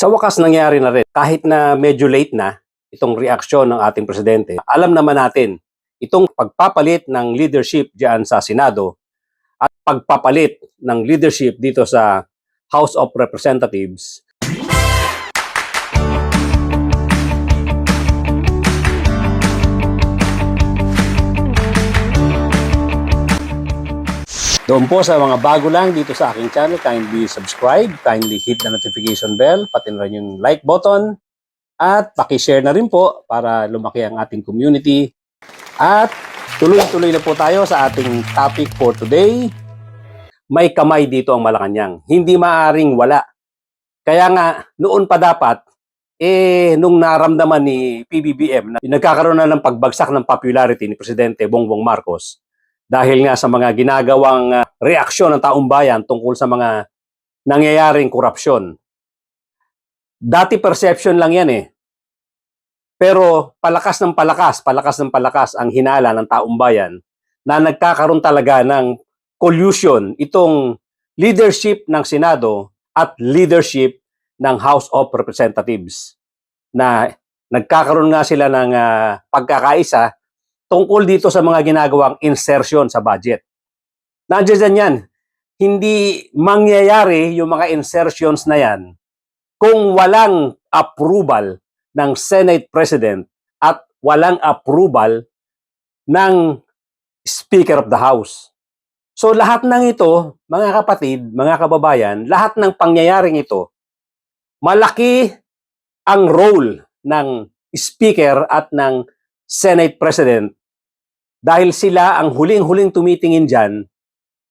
Sa wakas nangyari na rin. Kahit na medyo late na itong reaksyon ng ating presidente, alam naman natin itong pagpapalit ng leadership diyan sa Senado at pagpapalit ng leadership dito sa House of Representatives. Doon po sa mga bago lang dito sa aking channel, kindly subscribe, kindly hit the notification bell, pati na rin yung like button, at paki-share na rin po para lumaki ang ating community. At tuloy-tuloy na po tayo sa ating topic for today. May kamay dito ang Malacanang. Hindi maaaring wala. Kaya nga, noon pa dapat, nung naramdaman ni PBBM na nagkakaroon na ng pagbagsak ng popularity ni Presidente Bongbong Marcos, dahil nga sa mga ginagawang reaksyon ng taong bayan tungkol sa mga nangyayaring korupsyon. Dati perception lang yan eh. Pero palakas ng palakas ang hinala ng taong bayan na nagkakaroon talaga ng collusion itong leadership ng Senado at leadership ng House of Representatives. Na nagkakaroon nga sila ng pagkakaisa tungkol dito sa mga ginagawang insertion sa budget. Nandiyan yan. Hindi mangyayari yung mga insertions na yan kung walang approval ng Senate President at walang approval ng Speaker of the House. So lahat ng ito, mga kapatid, mga kababayan, lahat ng pangyayaring ito, malaki ang role ng Speaker at ng Senate President dahil sila ang huling-huling tumitingin dyan,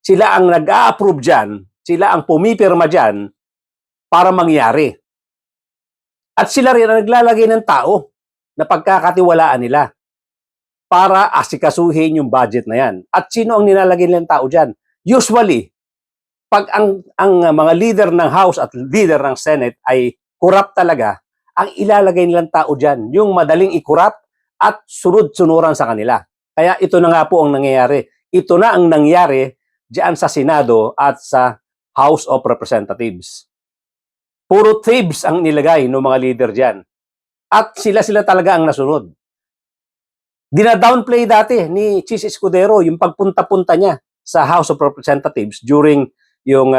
sila ang nag-a-approve dyan, sila ang pumipirma dyan para mangyari. At sila rin ang naglalagay ng tao na pagkakatiwalaan nila para asikasuhin yung budget na yan. At sino ang nilalagay nilang tao dyan? Usually, pag ang mga leader ng House at leader ng Senate ay corrupt talaga, ang ilalagay nilang tao dyan, yung madaling i-corrupt at sunod-sunuran sa kanila. Kaya ito na nga po ang nangyayari. Ito na ang nangyari diyan sa Senado at sa House of Representatives. Puro thieves ang nilagay ng mga leader diyan. At sila talaga ang nasunod. Dina-downplay dati ni Chis Escudero yung pagpunta-punta niya sa House of Representatives during yung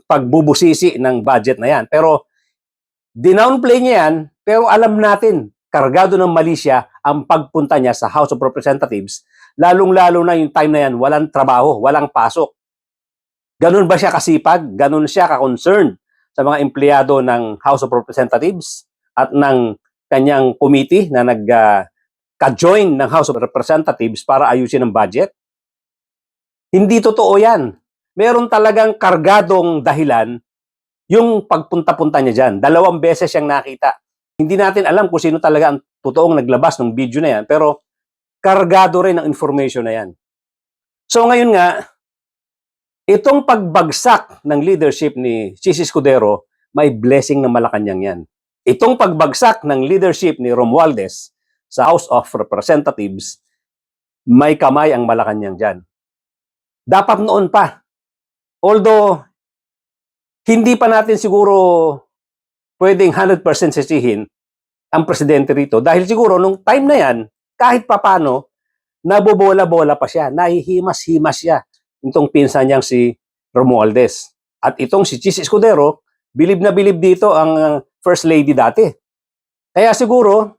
pagbubusisi ng budget na yan. Pero dinownplay niya yan, pero alam natin kargado ng mali siya ang pagpunta niya sa House of Representatives, lalong-lalo na yung time na yan, walang trabaho, walang pasok. Ganun ba siya kasipag? Ganun siya ka-concerned sa mga empleyado ng House of Representatives at ng kanyang committee na nag-ka-join ng House of Representatives para ayusin ang budget? Hindi totoo yan. Meron talagang kargadong dahilan yung pagpunta-punta niya dyan. 2 beses siyang nakita. Hindi natin alam kung sino talaga ang totoong naglabas ng video na yan, pero kargado rin ang information na yan. So ngayon nga, itong pagbagsak ng leadership ni Chis Escudero, may blessing ng Malacanang yan. Itong pagbagsak ng leadership ni Romualdez sa House of Representatives, may kamay ang Malacanang dyan. Dapat noon pa. Although, hindi pa natin siguro pwedeng 100% sisihin ang presidente rito. Dahil siguro, nung time na yan, kahit papano, nabobola-bola pa siya, nahihimas-himas siya. Itong pinsan niyang si Romualdez. At itong si Chis Escudero, bilib na bilib dito ang First Lady dati. Kaya siguro,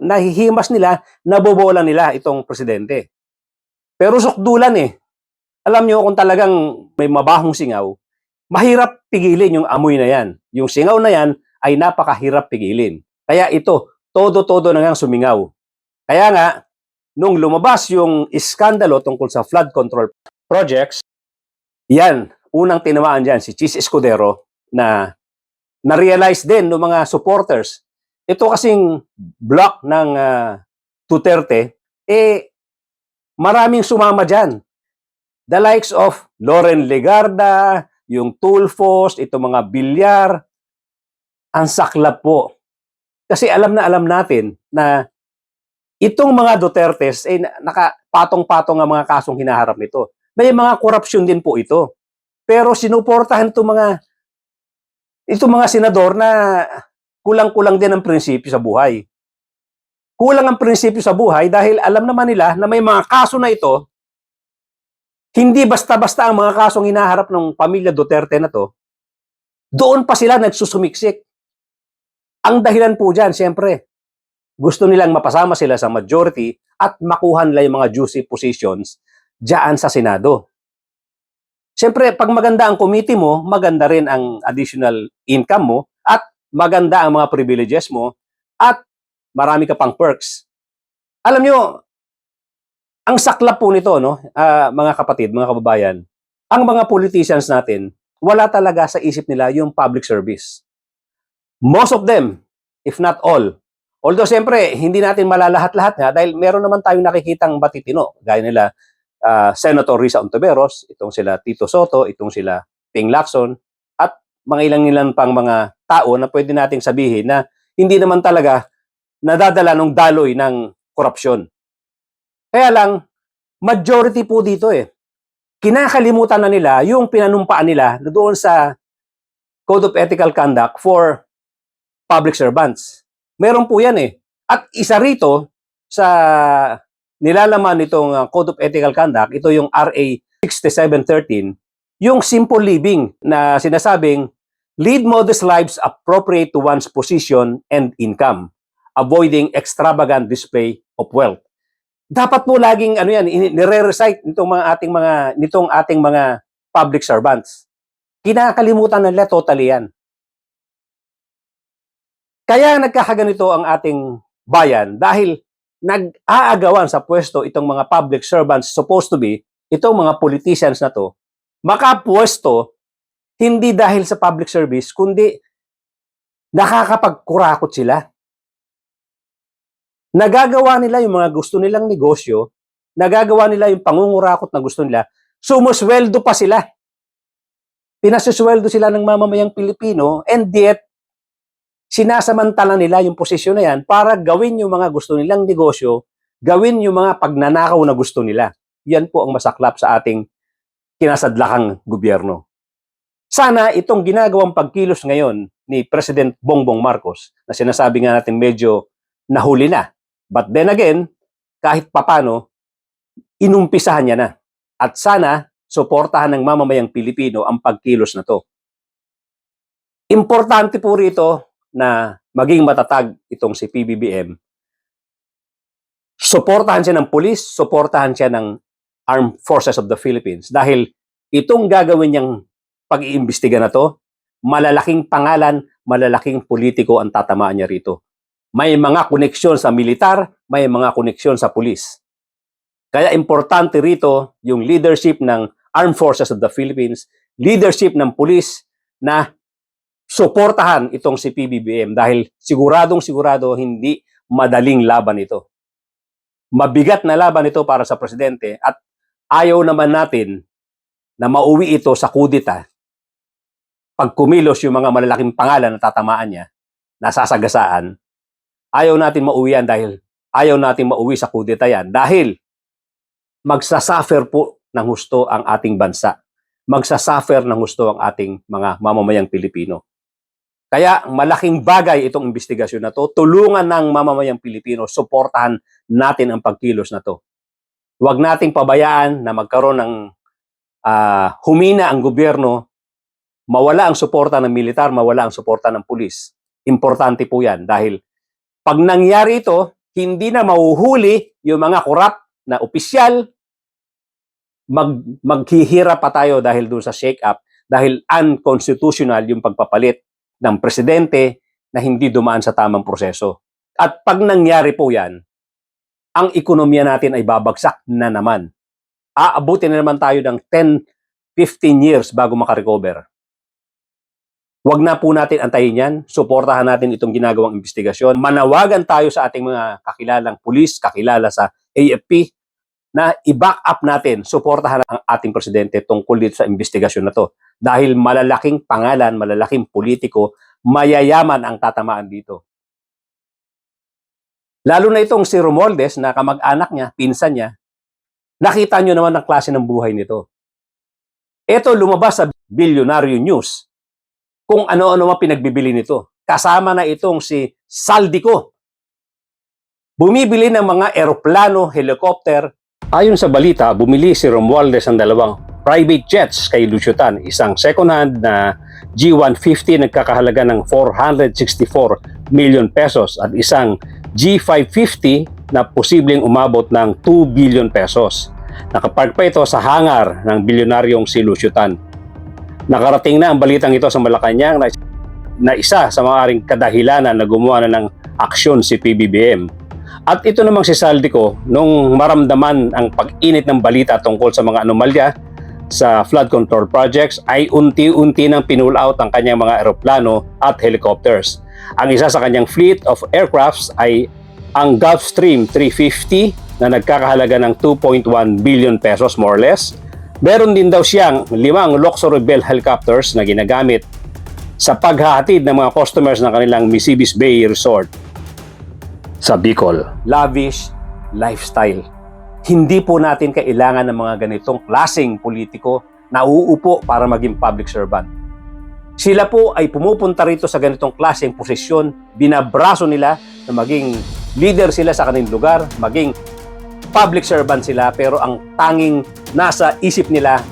nahihimas nila, nabobola nila itong presidente. Pero sukdulan eh. Alam niyo kung talagang may mabahong singaw, mahirap pigilin yung amoy na yan. Yung singaw na yan ay napakahirap pigilin. Kaya ito, todo-todo na ngang sumingaw. Kaya nga, nung lumabas yung iskandalo tungkol sa flood control projects, yan, unang tinamaan dyan si Chis Escudero na na-realize din ng mga supporters. Ito kasing block ng Duterte, maraming sumama dyan. The likes of Loren Legarda, yung Tulfos, itong mga Bilyar, ang saklap po. Kasi alam natin na itong mga Dutertes ay nakapatong-patong ang mga kasong hinaharap nito. May mga korupsyon din po ito. Pero sinuportahan itong mga ito mga senador na kulang-kulang din ang prinsipyo sa buhay. Kulang ang prinsipyo sa buhay dahil alam naman nila na may mga kaso na ito, hindi basta-basta ang mga kasong hinaharap ng pamilya Duterte na to, doon pa sila nagsusumiksik. Ang dahilan po dyan, siyempre, gusto nilang mapasama sila sa majority at makuha nila yung mga juicy positions dyan sa Senado. Siyempre, pag maganda ang committee mo, maganda rin ang additional income mo at maganda ang mga privileges mo at marami ka pang perks. Alam nyo, ang saklap po nito, no, mga kapatid, mga kababayan, ang mga politicians natin, wala talaga sa isip nila yung public service. Most of them, if not all. Although, siyempre, hindi natin malalahat-lahat nga dahil meron naman tayong nakikitang matitino. Gaya nila, Senator Risa Ontiveros, itong sila Tito Soto, itong sila Ping Lacson, at mga ilang-ilang pang mga tao na pwede nating sabihin na hindi naman talaga nadadala ng daloy ng korupsyon. Kaya lang, majority po dito kinakalimutan na nila yung pinanumpaan nila doon sa Code of Ethical Conduct for Public Servants. Meron po yan At isa rito sa nilalaman nitong Code of Ethical Conduct, ito yung RA 6713, yung simple living na sinasabing, lead modest lives appropriate to one's position and income, avoiding extravagant display of wealth. Dapat po laging nire-recite nitong ating mga public servants. Kinakalimutan nila totally yan. Kaya nagkakaganito ang ating bayan dahil nag-aagawan sa pwesto itong mga public servants supposed to be, itong mga politicians na to, makapwesto hindi dahil sa public service, kundi nakakapagkurakot sila. Nagagawa nila yung mga gusto nilang negosyo, nagagawa nila yung pangungurakot na gusto nila, sumusweldo pa sila. Pinasusweldo sila ng mamamayang Pilipino and yet, sinasamantala nila yung posisyon na yan para gawin yung mga gusto nilang negosyo, gawin yung mga pagnanakaw na gusto nila. Yan po ang masaklap sa ating kinasadlakang gobyerno. Sana itong ginagawang pagkilos ngayon ni President Bongbong Marcos, na sinasabi nga natin medyo nahuli na. But then again, kahit papano, inumpisahan niya na. At sana, suportahan ng mamamayang Pilipino ang pagkilos na to. Importante po rito na maging matatag itong si PBBM. Suportahan siya ng pulis, suportahan siya ng Armed Forces of the Philippines dahil itong gagawin niyang pag-iimbestiga na to, malalaking pangalan, malalaking politiko ang tatamaan niya rito. May mga koneksyon sa militar, may mga koneksyon sa pulis. Kaya importante rito yung leadership ng Armed Forces of the Philippines, leadership ng pulis na suportahan itong si PBBM dahil siguradong-sigurado hindi madaling laban ito. Mabigat na laban ito para sa presidente at ayaw naman natin na mauwi ito sa kudita pag kumilos yung mga malalaking pangalan na tatamaan niya, nasasagasaan. Ayaw natin mauwi yan dahil ayaw natin mauwi sa kudita yan dahil magsasuffer po ng husto ang ating bansa. Magsasuffer ng husto ang ating mga mamamayang Pilipino. Kaya malaking bagay itong investigasyon na to. Tulungan ng mamamayang Pilipino, suportahan natin ang pagkilos na to. Huwag nating pabayaan na magkaroon ng humina ang gobyerno, mawala ang suporta ng militar, mawala ang suporta ng pulis. Importante po yan dahil pag nangyari ito, hindi na mahuhuli yung mga korap na opisyal, maghihirap pa tayo dahil doon sa shake-up, dahil unconstitutional yung pagpapalit ng presidente na hindi dumaan sa tamang proseso. At pag nangyari po yan, ang ekonomiya natin ay babagsak na naman. Aabutin na naman tayo ng 10-15 years bago makarecover. Huwag na po natin antayin yan. Suportahan natin itong ginagawang investigasyon. Manawagan tayo sa ating mga kakilalang pulis, kakilala sa AFP, na i-back up natin, suportahan ang ating presidente tungkol dito sa investigasyon na to. Dahil malalaking pangalan, malalaking politiko, mayayaman ang tatamaan dito. Lalo na itong si Romualdez na kamag-anak niya, pinsan niya, nakita nyo naman ang klase ng buhay nito. Ito lumabas sa Bilyonaryo News kung ano-ano mga pinagbibili nito. Kasama na itong si Saldico. Bumibili ng mga eroplano, helicopter. Ayon sa balita, bumili si Romualdez ng dalawang private jets kay Lucio Tan. Isang second-hand na G150 nagkakahalaga ng 464 million pesos at isang G550 na posibleng umabot ng 2 billion pesos. Nakapark pa ito sa hangar ng bilyonaryong si Lucio Tan. Nakarating na ang balitang ito sa Malacanang na isa sa maaaring kadahilanan na gumawa na ng aksyon si PBBM. At ito namang si Saldico, nung maramdaman ang pag-init ng balita tungkol sa mga anomalya sa flood control projects, ay unti-unti nang pinull out ang kanyang mga eroplano at helicopters. Ang isa sa kanyang fleet of aircrafts ay ang Gulfstream 350 na nagkakahalaga ng 2.1 billion pesos more or less. Meron din daw siyang 5 Luxury Bell helicopters na ginagamit sa paghahatid ng mga customers ng kanilang Misibis Bay Resort sa Bicol. Lavish lifestyle. Hindi po natin kailangan ng mga ganitong klaseng politiko na uupo para maging public servant. Sila po ay pumupunta rito sa ganitong klaseng posisyon, binabraso nila na maging leader sila sa kanilang lugar, maging public servant sila, pero ang tanging nasa isip nila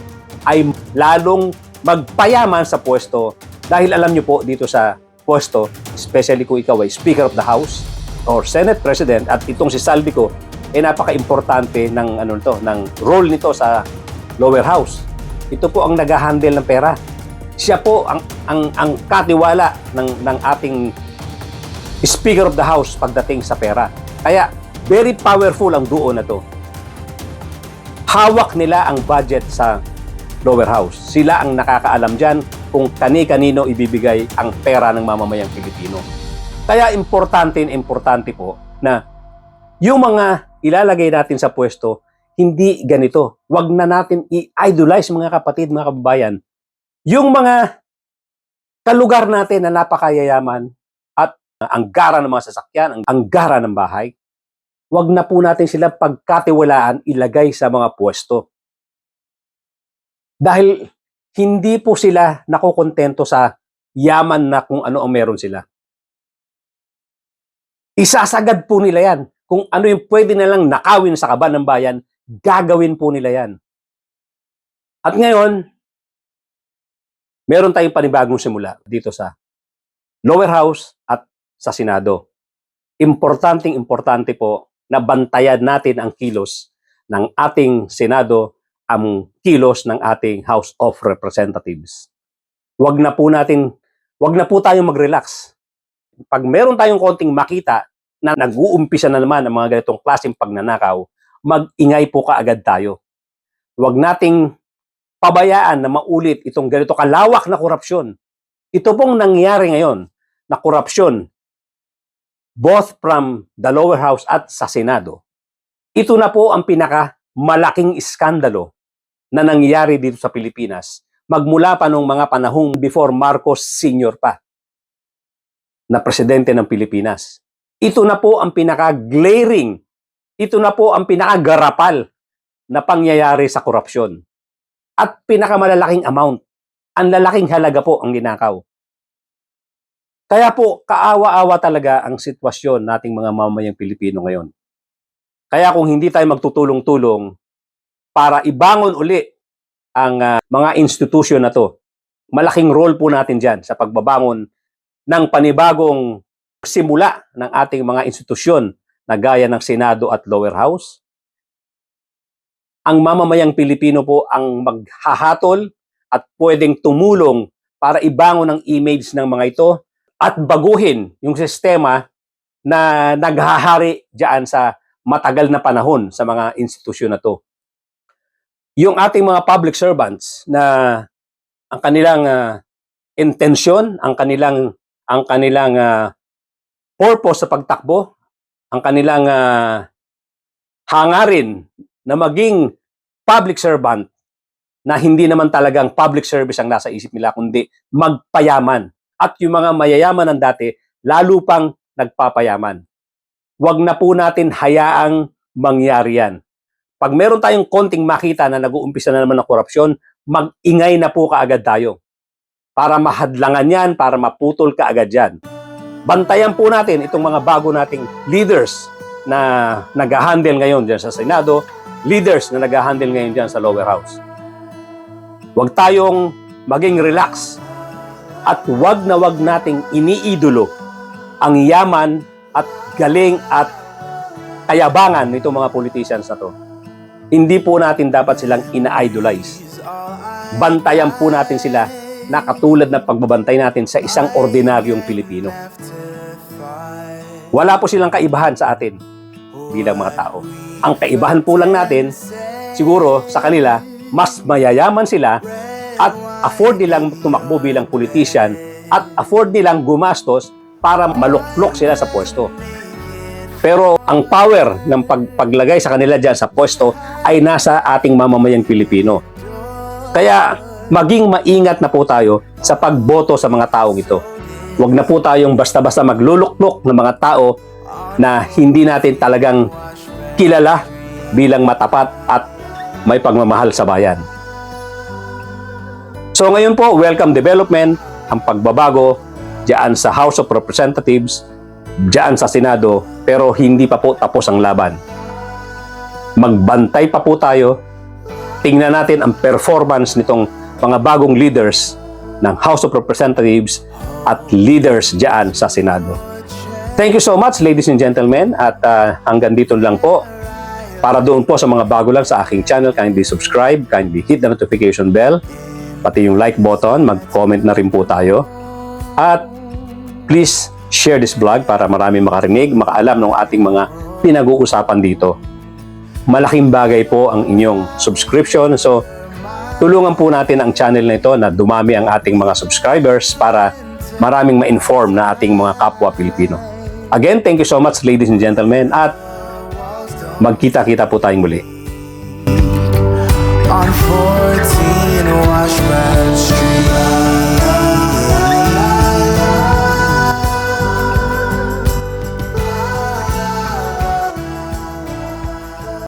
ay lalong magpayaman sa pwesto dahil alam nyo po dito sa pwesto, especially kung ikaw ay Speaker of the House or Senate President at itong si Saldico napaka-importante ng ng role nito sa lower house. Ito po ang nag-handle ng pera. Siya po ang katiwala ng ating Speaker of the House pagdating sa pera. Kaya very powerful ang duo na to. Hawak nila ang budget sa lower house. Sila ang nakakaalam dyan kung kani-kanino ibibigay ang pera ng mamamayang Pilipino. Kaya importante po na yung mga ilalagay natin sa pwesto, hindi ganito. Huwag na natin i-idolize mga kapatid, mga kababayan. Yung mga kalugar natin na napakayayaman at ang gara ng mga sasakyan, ang gara ng bahay, huwag na po natin sila pagkatiwalaan ilagay sa mga pwesto. Dahil hindi po sila nakokontento sa yaman na kung ano ang meron sila. Isasagad po nila yan. Kung ano yung pwede nilang nakawin sa kaban ng bayan, gagawin po nila yan. At ngayon, meron tayong panibagong simula dito sa lower house at sa Senado. Importante po na bantayan natin ang kilos ng ating Senado, ang kilos ng ating House of Representatives. Wag na po tayong mag-relax. Pag meron tayong konting makita na nag-uumpisa na naman ang mga ganitong klaseng pagnanakaw, mag-ingay po kaagad tayo. Huwag nating pabayaan na maulit itong ganito kalawak na korupsyon. Ito pong nangyari ngayon na korupsyon both from the lower house at sa Senado. Ito na po ang pinakamalaking iskandalo na nangyari dito sa Pilipinas magmula pa nung mga panahong before Marcos Sr. pa na presidente ng Pilipinas. Ito na po ang pinaka-glaring, ito na po ang pinaka-garapal na pangyayari sa korupsyon. At pinakamalalaking amount, ang lalaking halaga po ang ninakaw. Kaya po, kaawa-awa talaga ang sitwasyon nating mga mamamayang Pilipino ngayon. Kaya kung hindi tayo magtutulong-tulong para ibangon uli ang mga institusyon na to, malaking role po natin dyan sa pagbabangon ng panibagong simula ng ating mga institusyon na gaya ng Senado at lower house. Ang mamamayang Pilipino po ang maghahatol at pwedeng tumulong para ibangon ang image ng mga ito at baguhin yung sistema na naghahari diyan sa matagal na panahon sa mga institusyon na to. Yung ating mga public servants na ang kanilang intensyon, ang kanilang purpose sa pagtakbo, ang kanilang hangarin na maging public servant na hindi naman talagang public service ang nasa isip nila, kundi magpayaman. At yung mga mayayaman ng dati, lalo pang nagpapayaman. Huwag na po natin hayaang mangyari yan. Pag meron tayong konting makita na nag-uumpisa na naman ng korupsyon, mag-ingay na po kaagad tayo. para mahadlangan yan, para maputol ka agad yan. Bantayan po natin itong mga bago nating leaders na nag-handle ngayon dyan sa Senado, leaders na nag-handle ngayon dyan sa lower house. Huwag tayong maging relax at wag na wag nating iniidolo ang yaman at galing at kayabangan nitong mga politicians na to. Hindi po natin dapat silang ina-idolize. Bantayan po natin sila na katulad ng pagbabantay natin sa isang ordinaryong Pilipino. Wala po silang kaibahan sa atin bilang mga tao. Ang kaibahan po lang natin, siguro sa kanila, mas mayayaman sila at afford nilang tumakbo bilang politician at afford nilang gumastos para maluklok sila sa pwesto. Pero ang power ng paglagay sa kanila dyan sa pwesto ay nasa ating mamamayang Pilipino. Kaya maging maingat na po tayo sa pagboto sa mga taong ito. Huwag na po tayong basta-basta magluluklok ng mga tao na hindi natin talagang kilala bilang matapat at may pagmamahal sa bayan. So ngayon po, welcome development, ang pagbabago diyan sa House of Representatives, diyan sa Senado, pero hindi pa po tapos ang laban. Magbantay pa po tayo. Tingnan natin ang performance nitong mga bagong leaders ng House of Representatives at leaders diyan sa Senado. Thank you so much, ladies and gentlemen, at hanggang dito lang po. Para doon po sa mga bago lang sa aking channel, kindly subscribe, kindly hit the notification bell, pati yung like button, mag-comment na rin po tayo. At please share this vlog para marami makarinig, makaalam ng ating mga pinag-uusapan dito. Malaking bagay po ang inyong subscription. So, tulungan po natin ang channel na ito na dumami ang ating mga subscribers para maraming ma-inform na ating mga kapwa Pilipino. Again, thank you so much, ladies and gentlemen, at magkita-kita po tayong muli. On 14